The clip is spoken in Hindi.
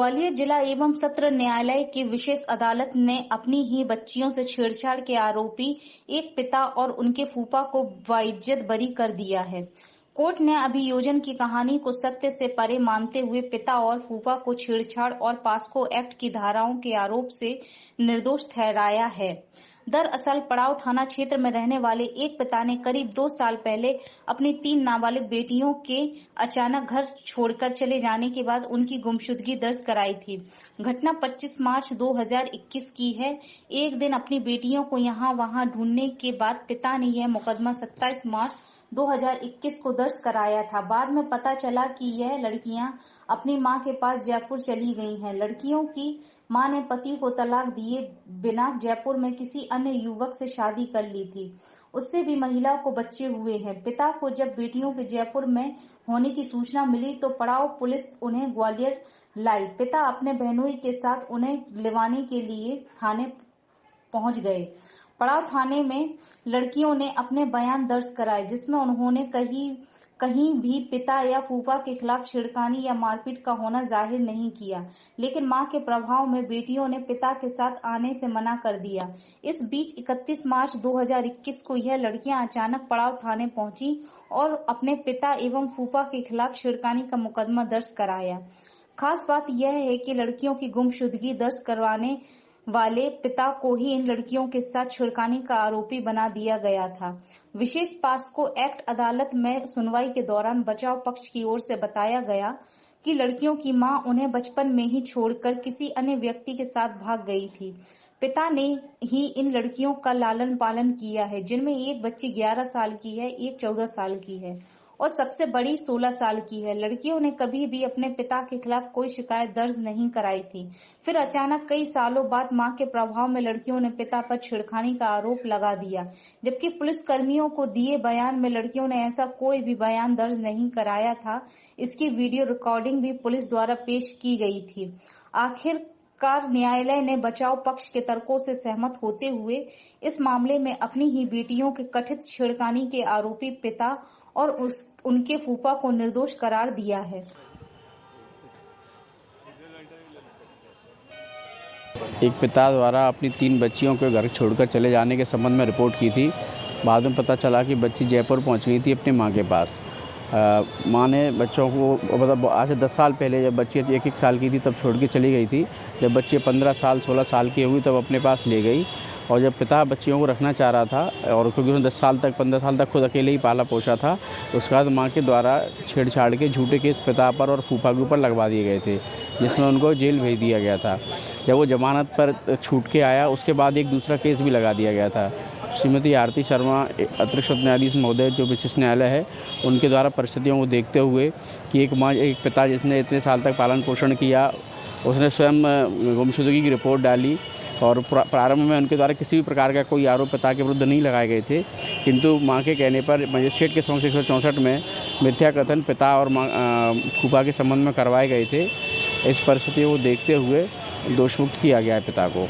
ग्वालियर जिला एवं सत्र न्यायालय की विशेष अदालत ने अपनी ही बच्चियों से छेड़छाड़ के आरोपी एक पिता और उनके फूफा को बाइज्जत बरी कर दिया है। कोर्ट ने अभियोजन की कहानी को सत्य से परे मानते हुए पिता और फूफा को छेड़छाड़ और पास्को एक्ट की धाराओं के आरोप से निर्दोष ठहराया है। दरअसल पड़ाव थाना क्षेत्र में रहने वाले एक पिता ने करीब 2 साल पहले अपनी 3 नाबालिग बेटियों के अचानक घर छोड़कर चले जाने के बाद उनकी गुमशुदगी दर्ज कराई थी। घटना 25 मार्च 2021 की है। एक दिन अपनी बेटियों को यहाँ वहाँ ढूंढने के बाद पिता ने यह मुकदमा 27 मार्च 2021 को दर्ज कराया था। बाद में पता चला कि यह लड़कियां अपनी मां के पास जयपुर चली गई हैं। लड़कियों की मां ने पति को तलाक दिए बिना जयपुर में किसी अन्य युवक से शादी कर ली थी। उससे भी महिला को बच्चे हुए हैं। पिता को जब बेटियों के जयपुर में होने की सूचना मिली तो पड़ाव पुलिस उन्हें ग्वालियर लाई। पिता अपने बहनोई के साथ उन्हें लिवाने के लिए थाने पहुंच गए। पड़ाव थाने में लड़कियों ने अपने बयान दर्ज कराए, जिसमें उन्होंने कहीं भी पिता या फूफा के खिलाफ छेड़खानी या मारपीट का होना जाहिर नहीं किया, लेकिन मां के प्रभाव में बेटियों ने पिता के साथ आने से मना कर दिया। इस बीच 31 मार्च 2021 को यह लड़कियां अचानक पड़ाव थाने पहुंची और अपने पिता एवं फूफा के खिलाफ छेड़खानी का मुकदमा दर्ज कराया। खास बात यह है कि लड़कियों की गुमशुदगी दर्ज करवाने वाले पिता को ही इन लड़कियों के साथ छेड़खानी का आरोपी बना दिया गया था। विशेष पास्को एक्ट अदालत में सुनवाई के दौरान बचाव पक्ष की ओर से बताया गया कि लड़कियों की मां उन्हें बचपन में ही छोड़कर किसी अन्य व्यक्ति के साथ भाग गई थी। पिता ने ही इन लड़कियों का लालन पालन किया है, जिनमें एक बच्ची 11 साल की है, एक 14 साल की है और सबसे बड़ी 16 साल की है। लड़कियों ने कभी भी अपने पिता के खिलाफ कोई शिकायत दर्ज नहीं कराई थी। फिर अचानक कई सालों बाद मां के प्रभाव में लड़कियों ने पिता पर छेड़खानी का आरोप लगा दिया, जबकि पुलिस कर्मियों को दिए बयान में लड़कियों ने ऐसा कोई भी बयान दर्ज नहीं कराया था। इसकी वीडियो रिकॉर्डिंग भी पुलिस द्वारा पेश की गई थी। आखिरकार न्यायालय ने बचाव पक्ष के तर्कों से सहमत होते हुए इस मामले में अपनी ही बेटियों के कथित छेड़खानी के आरोपी पिता और उनके फूफा को निर्दोष करार दिया है। एक पिता द्वारा अपनी 3 बच्चियों के घर छोड़कर चले जाने के संबंध में रिपोर्ट की थी। बाद में पता चला कि बच्ची जयपुर पहुंच गई थी अपनी मां के पास। मां ने बच्चों को मतलब आज से 10 साल पहले जब बच्ची 1-1 साल की थी तब छोड़ के चली गई थी। जब बच्ची 15 साल 16 साल की हुई तब अपने पास ले गई और जब पिता बच्चियों को रखना चाह रहा था और क्योंकि उन्होंने 15 साल तक खुद अकेले ही पाला पोषा था, उसके बाद मां के द्वारा छेड़छाड़ के झूठे केस पिता पर और फूफा के ऊपर लगवा दिए गए थे, जिसमें उनको जेल भेज दिया गया था। जब वो जमानत पर छूट के आया उसके बाद एक दूसरा केस भी लगा दिया गया था। श्रीमती आरती शर्मा अतिरिक्त न्यायाधीश महोदय जो विशिष्ट न्यायालय है, उनके द्वारा परिस्थितियों को देखते हुए कि एक पिता जिसने इतने साल तक पालन पोषण किया, उसने स्वयं गुमशुदगी की रिपोर्ट डाली और प्रारंभ में उनके द्वारा किसी भी प्रकार का कोई आरोप पिता के विरुद्ध नहीं लगाए गए थे, किंतु मां के कहने पर मजिस्ट्रेट के समक्ष 164 में मिथ्या कथन पिता और फूफा के संबंध में करवाए गए थे। इस परिस्थितियों को देखते हुए दोषमुक्त किया गया है पिता को।